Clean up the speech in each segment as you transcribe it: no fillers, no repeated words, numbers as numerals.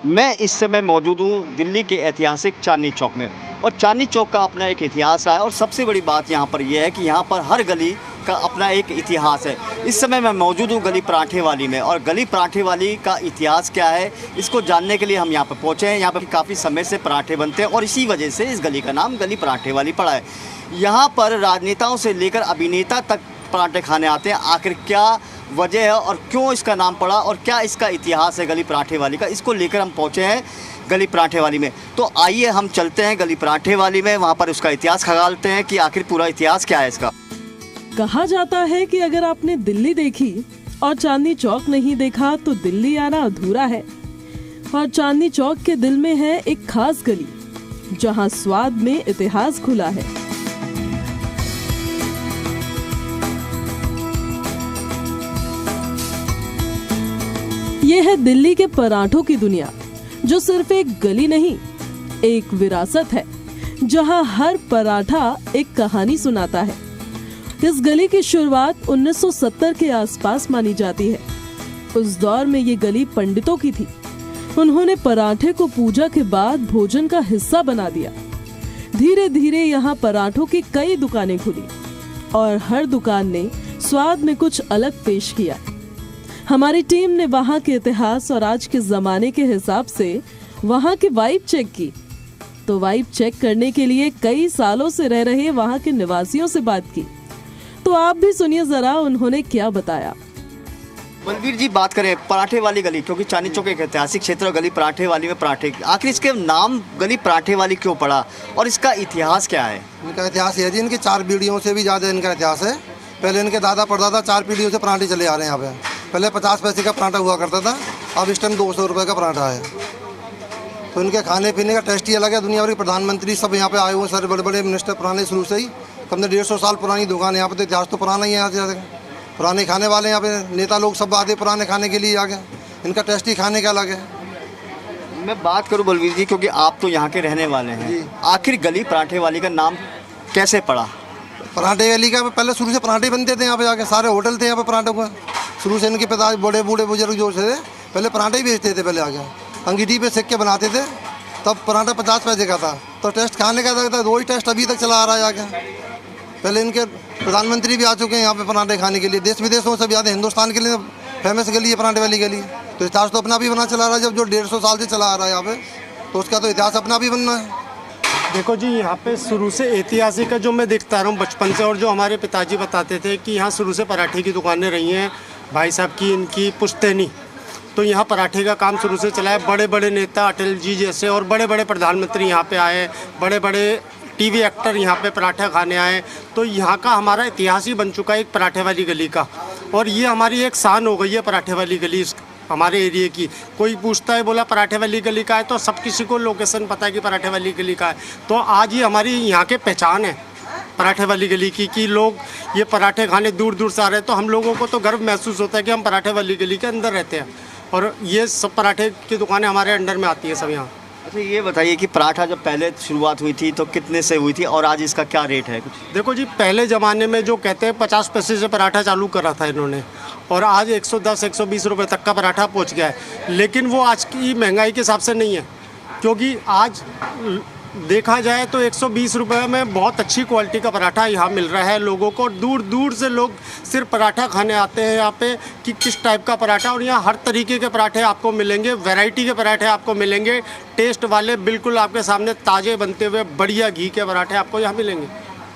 मैं इस समय मौजूद हूँ दिल्ली के ऐतिहासिक चांदनी चौक में और चांदनी चौक का अपना एक इतिहास है और सबसे बड़ी बात यहाँ पर यह है कि यहाँ पर हर गली का अपना एक इतिहास है। इस समय मैं मौजूद हूँ गली पराठे वाली में और गली पराठे वाली का इतिहास क्या है इसको जानने के लिए हम यहाँ पर पहुँचे हैं। यहाँ पर काफ़ी समय से पराठे बनते हैं और इसी वजह से इस गली का नाम गली पराठे वाली पड़ा है। यहाँ पर राजनेताओं से लेकर अभिनेता तक पराठे खाने आते हैं। आखिर क्या वजह है और क्यों इसका नाम पड़ा और क्या इसका इतिहास है गली पराठे वाली का, इसको लेकर हम पहुँचे हैं गली पराठे वाली में। तो आइए हम चलते हैं गली पराठे वाली में, वहाँ पर उसका इतिहास खंगालते हैं कि आखिर पूरा इतिहास क्या है इसका। कहा जाता है कि अगर आपने दिल्ली देखी और चांदनी चौक नहीं देखा तो दिल्ली आना अधूरा है। और चांदनी चौक के दिल में है एक खास गली जहां स्वाद में इतिहास खुला है। ये है दिल्ली के पराठों की दुनिया, जो सिर्फ एक गली नहीं, एक विरासत है जहां हर पराठा एक कहानी सुनाता है। इस गली की शुरुआत 1970 के आसपास मानी जाती है। उस दौर में ये गली पंडितों की थी। उन्होंने पराठे को पूजा के बाद भोजन का हिस्सा बना दिया। धीरे धीरे यहाँ पराठों की कई दुकानें खुली और हर दुकान ने स्वाद में कुछ अलग पेश किया। हमारी टीम ने वहाँ के इतिहास और आज के जमाने के हिसाब से वहाँ की वाइब चेक की। तो वाइब चेक करने के लिए कई सालों से रह रहे वहाँ के निवासियों से बात की। तो आप भी सुनिए जरा उन्होंने क्या बताया। बलवीर जी, बात करें पराठे वाली गली, क्योंकि चांदनी चौक एक ऐतिहासिक क्षेत्र है, गली पराठे वाली में पराठे, आखिर इसके नाम गली पराठे वाली क्यों पड़ा और इसका इतिहास क्या है? इनका इतिहास ये है जी, इनकी 4 पीढ़ियों से भी ज़्यादा इनका इतिहास है। पहले इनके दादा परदादा 4 पीढ़ियों से पराठे चले आ रहे हैं यहाँ पे। पहले 50 पैसे का पराठा हुआ करता था, अब इस टाइम 200 रुपये का पराठा है। तो इनके खाने पीने का टेस्ट ही अलग है। दुनिया भर के प्रधानमंत्री सब यहाँ पे आए हुए हैं, सारे बड़े बड़े मिनिस्टर पुराने शुरू से ही। कम से 150 साल पुरानी दुकान है यहाँ पे, तो इतिहास तो पुराना ही है। यहाँ से पुराने खाने वाले यहाँ पे नेता लोग सब आते पुराने खाने के लिए आगे। इनका टेस्ट ही खाने का अलग है। मैं बात करूं बलवीर जी, क्योंकि आप तो यहाँ के रहने वाले हैं, आखिर गली पराठे वाली का नाम कैसे पड़ा? पराठे वाली का पहले शुरू से पराठे बनते थे यहाँ पे आके, सारे होटल थे यहाँ पे पराठों का। शुरू से इनके पिता बड़े बूढ़े बुजुर्ग जो थे पहले पराठे ही बेचते थे। पहले आगे अंगीठी पे सेक के बनाते थे, तब पराठा 50 पैसे का था। तो टेस्ट खाने का था, वही टेस्ट अभी तक चला आ रहा है आगे। पहले इनके प्रधानमंत्री भी आ चुके हैं यहाँ पे पराठे खाने के लिए, देश विदेशों से भी आते हैं। हिंदुस्तान के लिए फेमस गली है पराठे वाली गली। तो इतिहास तो अपना भी बना चला रहा है, जब जो 150 साल से चला आ रहा है यहाँ पे, तो उसका तो इतिहास अपना भी बनना है। देखो जी, यहाँ पे शुरू से ऐतिहासिक है, जो मैं देखता रहा हूँ बचपन से, और जो हमारे पिताजी बताते थे कि यहाँ शुरू से पराठे की दुकानें रही हैं भाई साहब की, इनकी पुश्तैनी। तो यहाँ पराठे का काम शुरू से चला है। बड़े बड़े नेता अटल जी जैसे और बड़े बड़े प्रधानमंत्री यहाँ पे आए, बड़े बड़े टीवी एक्टर यहाँ पे पराठा खाने आए। तो यहाँ का हमारा इतिहास ही बन चुका है एक पराठे वाली गली का, और ये हमारी एक शान हो गई है पराठे वाली गली हमारे एरिया की। कोई पूछता है, बोला पराठे वाली गली का है, तो सब किसी को लोकेशन पता है कि पराठे वाली गली का है। तो आज ये हमारी यहाँ के पहचान है पराठे वाली गली की, कि लोग ये पराठे खाने दूर दूर से आ रहे हैं। तो हम लोगों को तो गर्व महसूस होता है कि हम पराठे वाली गली के अंदर रहते हैं, और ये सब पराठे की दुकानें हमारे अंडर में आती है सब यहाँ। अच्छा, ये बताइए कि पराठा जब पहले शुरुआत हुई थी तो कितने से हुई थी और आज इसका क्या रेट है कुछ? देखो जी, पहले ज़माने में जो कहते हैं 50 पैसे से पराठा चालू करा था इन्होंने, और आज 110-120 रुपये तक का पराठा पहुंच गया है। लेकिन वो आज की महंगाई के हिसाब से नहीं है, क्योंकि आज देखा जाए तो 120 रुपये में बहुत अच्छी क्वालिटी का पराठा यहाँ मिल रहा है लोगों को। दूर दूर से लोग सिर्फ पराठा खाने आते हैं यहाँ पे कि किस टाइप का पराठा, और यहाँ हर तरीके के पराठे आपको मिलेंगे, वैरायटी के पराठे आपको मिलेंगे, टेस्ट वाले, बिल्कुल आपके सामने ताज़े बनते हुए बढ़िया घी के पराठे आपको यहाँ मिलेंगे।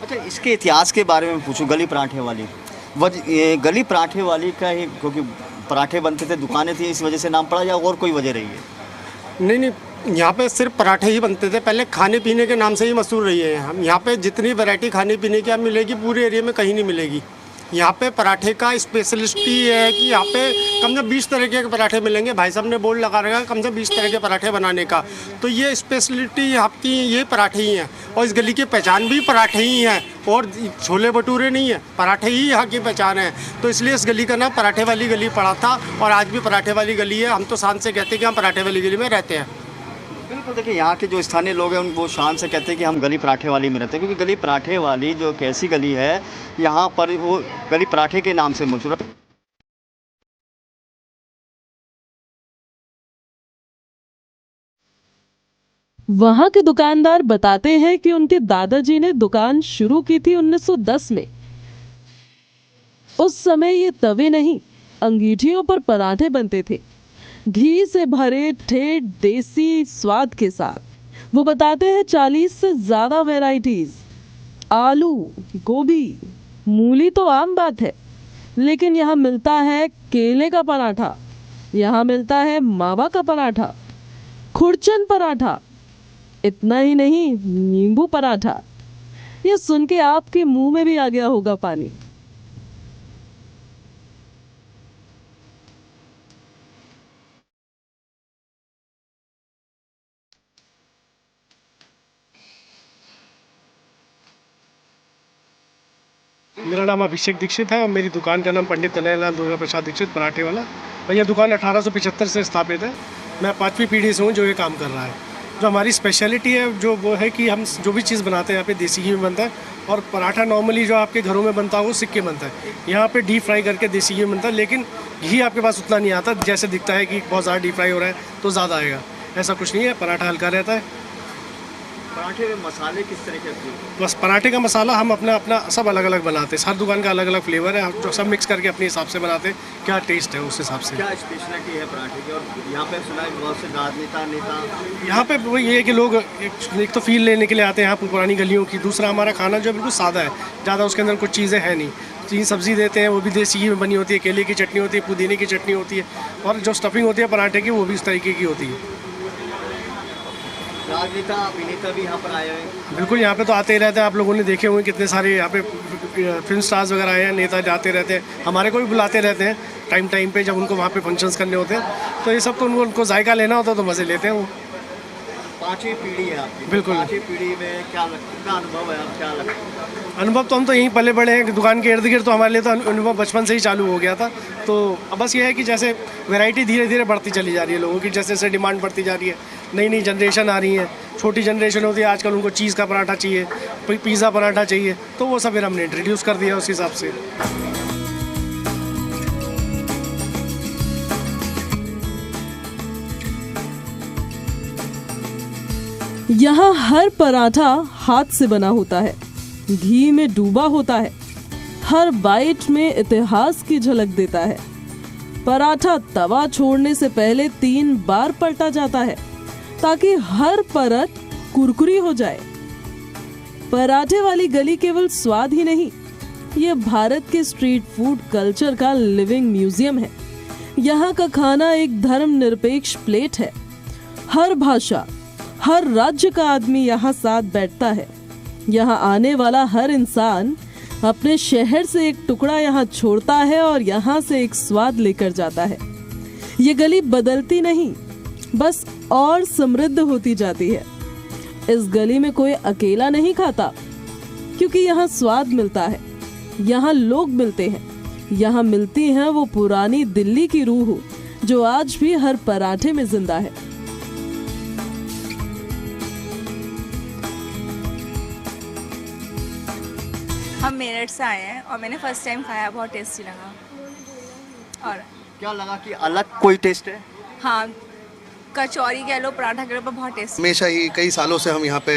अच्छा, इसके इतिहास के बारे में पूछूं, गली पराठे वाली गली पराठे वाली का ही, क्योंकि पराठे बनते थे, दुकानें थी, इस वजह से नाम पड़ा या और कोई वजह रही है? नहीं, यहाँ पे सिर्फ पराठे ही बनते थे पहले, खाने पीने के नाम से ही मशहूर रही है। हम यहाँ पे जितनी वैरायटी खाने पीने की आप मिलेगी पूरे एरिया में कहीं नहीं मिलेगी। यहाँ पे पराठे का स्पेशलिस्ट ही है कि यहाँ पे कम से 20 तरह के पराठे मिलेंगे। भाई साहब ने बोर्ड लगा रखा है कम से 20 तरह के पराठे बनाने का। तो ये स्पेशलिटी यहाँ की ये पराठे ही हैं, और इस गली की पहचान भी पराठे ही हैं, और छोले भटूरे नहीं है, पराठे ही यहाँ की पहचान है। तो इसलिए इस गली का नाम पराठे वाली गली पड़ा था, और आज भी पराठे वाली गली है। हम तो शान से कहते हैं कि हम पराठे वाली गली में रहते हैं। बिल्कुल, देखिए यहाँ के जो स्थानीय लोग हैं वो शान से कहते हैं कि हम गली पराठे वाली में रहते हैं, क्योंकि गली पराठे वाली जो कैसी गली है यहाँ पर, वो गली पराठे के नाम से मशहूर है। वहां के दुकानदार बताते हैं कि उनके दादाजी ने दुकान शुरू की थी 1910 में। उस समय ये तवे नहीं, अंगीठियों पर पराठे बनते थे, घी से भरे ठेठ देसी स्वाद के साथ। वो बताते हैं 40 से ज्यादा वैरायटीज, आलू, गोभी, मूली तो आम बात है, लेकिन यहाँ मिलता है केले का पराठा, यहाँ मिलता है मावा का पराठा, खुरचन पराठा, इतना ही नहीं, नींबू पराठा। ये सुन के आपके मुंह में भी आ गया होगा पानी। मेरा नाम अभिषेक दीक्षित है और मेरी दुकान का नाम पंडित कन्हैयालाल दुर्गा प्रसाद दीक्षित पराठे वाला। और यह दुकान 1875 से स्थापित है। मैं 5वीं पीढ़ी से हूँ जो ये काम कर रहा है। जो हमारी स्पेशलिटी है जो वो है कि हम जो भी चीज़ बनाते हैं यहाँ पे देसी घी में बनता है, और पराठा नॉर्मली जो आपके घरों में बनता है वो सिक्के बनता है, यहाँ पे डीप फ्राई करके देसी घी में बनता है, लेकिन घी आपके पास उतना नहीं आता जैसे दिखता है कि बहुत ज़्यादा डीप फ्राई हो रहा है तो ज़्यादा आएगा, ऐसा कुछ नहीं है। पराठा हल्का रहता है। पराठे में मसाले किस तरह के होते हैं? बस पराठे का मसाला हम अपना सब अलग अलग बनाते हैं। हर दुकान का अलग अलग फ्लेवर है, हम जो सब मिक्स करके अपने हिसाब से बनाते हैं, क्या टेस्ट है उस हिसाब से। क्या स्पेशलिटी है पराठे की? और यहाँ पे सुना है बहुत से राजनेता नेता यहाँ पे वो ये है कि लोग एक तो फील लेने के लिए आते हैं यहाँ पुरानी गलियों की। दूसरा हमारा खाना जो है बिल्कुल सादा है, ज़्यादा उसके अंदर कुछ चीज़ें हैं नहीं। 3 सब्ज़ी देते हैं, वो भी देसी घी में बनी होती है, केले की चटनी होती है, पुदीने की चटनी होती है, और जो स्टफिंग होती है पराठे की वो भी इस तरीके की होती है। राजनेता अभिनेता भी यहाँ पर आए हैं? बिल्कुल, यहाँ पे तो आते ही रहते हैं। आप लोगों ने देखे हुए कितने सारे यहाँ पे फिल्म स्टार्स वगैरह आए हैं, नेता जाते रहते हैं, हमारे को भी बुलाते रहते हैं टाइम पे जब उनको वहाँ पे फंक्शंस करने होते हैं। तो ये सब तो उनको जायका लेना होता है तो मज़े लेते हैं वो। 5वीं पीढ़ी है आपकी। बिल्कुल। 5वीं पीढ़ी में क्या कितना अनुभव है? आप क्या लगता है? अनुभव तो हम तो यहीं पले बड़े हैं, दुकान के इर्द गिर्द, तो हमारे लिए तो अनुभव बचपन से ही चालू हो गया था। तो अब बस ये है कि जैसे वैरायटी धीरे धीरे बढ़ती चली जा रही है लोगों की, जैसे जैसे डिमांड बढ़ती जा रही है, नई नई जनरेशन आ रही है। छोटी जनरेशन होती है आजकल, उनको चीज़ का पराठा चाहिए, पिज़्ज़ा पराठा चाहिए, तो वो सब फिर हमने इंट्रोड्यूस कर दिया उस हिसाब से। यहाँ हर पराठा हाथ से बना होता है, घी में डूबा होता है, हर बाइट में इतिहास की झलक देता है। पराठा तवा छोड़ने से पहले 3 बार पलटा जाता है ताकि हर परत कुरकुरी हो जाए। पराठे वाली गली केवल स्वाद ही नहीं, ये भारत के स्ट्रीट फूड कल्चर का लिविंग म्यूजियम है। यहाँ का खाना एक धर्मनिरपेक्ष प्लेट है। हर भाषा, हर राज्य का आदमी यहाँ साथ बैठता है। यहाँ आने वाला हर इंसान अपने शहर से एक टुकड़ा यहाँ छोड़ता है और यहाँ से एक स्वाद लेकर जाता है। ये गली बदलती नहीं, बस और समृद्ध होती जाती है। इस गली में कोई अकेला नहीं खाता, क्योंकि यहाँ स्वाद मिलता है, यहाँ लोग मिलते हैं, यहाँ मिलती है वो पुरानी दिल्ली की रूह जो आज भी हर पराठे में जिंदा है। हम मेरठ से आए हैं और मैंने फर्स्ट टाइम खाया, बहुत टेस्टी लगा। और क्या लगा कि अलग कोई टेस्ट है? हाँ, कचौरी कह लो, पराठा कह लो, पर बहुत टेस्टी। हमेशा ही कई सालों से हम यहाँ पे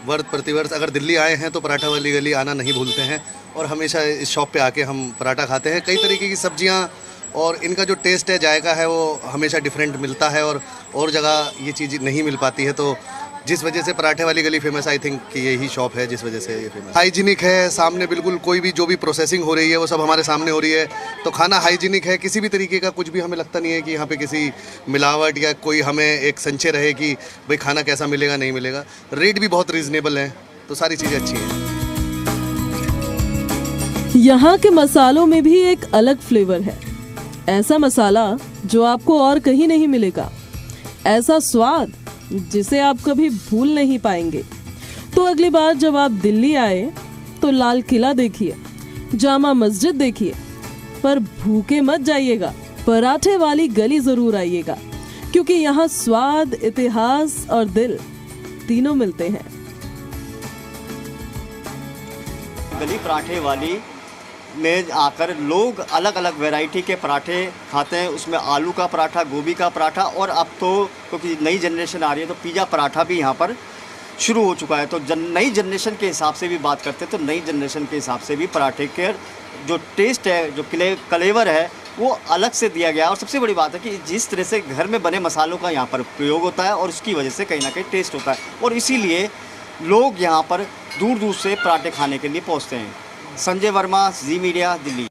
वर्ष प्रतिवर्ष अगर दिल्ली आए हैं तो पराठा वाली गली आना नहीं भूलते हैं, और हमेशा इस शॉप पे आके हम पराठा खाते हैं। कई तरीके की सब्जियाँ और इनका जो टेस्ट है, जायका है, वो हमेशा डिफरेंट मिलता है और जगह ये चीज़ नहीं मिल पाती है। तो जिस वजह से पराठे वाली गली फेमस, आई थिंक कि यही शॉप है जिस वजह से ये फेमस। हाइजीनिक है, सामने बिल्कुल कोई भी जो भी प्रोसेसिंग हो रही है वो सब हमारे सामने हो रही है, तो खाना हाइजीनिक है। किसी भी तरीके का कुछ भी हमें लगता नहीं है कि यहाँ पे किसी मिलावट या कोई हमें एक संशय रहे कि भाई खाना कैसा मिलेगा नहीं मिलेगा। रेट भी बहुत रीजनेबल है, तो सारी चीज़ें अच्छी हैं। यहाँ के मसालों में भी एक अलग फ्लेवर है, ऐसा मसाला जो आपको और कहीं नहीं मिलेगा, ऐसा स्वाद जिसे आप कभी भूल नहीं पाएंगे। तो अगली बार जब आप दिल्ली आए तो लाल किला देखिए, जामा मस्जिद देखिए, पर भूखे मत जाइएगा, पराठे वाली गली जरूर आइएगा, क्योंकि यहाँ स्वाद, इतिहास और दिल तीनों मिलते हैं। गली पराठे वाली में आकर लोग अलग अलग वैरायटी के पराठे खाते हैं। उसमें आलू का पराठा, गोभी का पराठा, और अब तो क्योंकि नई जनरेशन आ रही है तो पिज़्ज़ा पराठा भी यहाँ पर शुरू हो चुका है। तो नई जनरेशन के हिसाब से भी बात करते हैं तो नई जनरेशन के हिसाब से भी पराठे के जो टेस्ट है, जो कलेवर है, वो अलग से दिया गया है। और सबसे बड़ी बात है कि जिस तरह से घर में बने मसालों का यहाँ पर प्रयोग होता है और उसकी वजह से कहीं ना कहीं टेस्ट होता है, और इसीलिए लोग यहाँ पर दूर दूर से पराठे खाने के लिए पहुँचते हैं। संजय वर्मा, जी मीडिया, दिल्ली।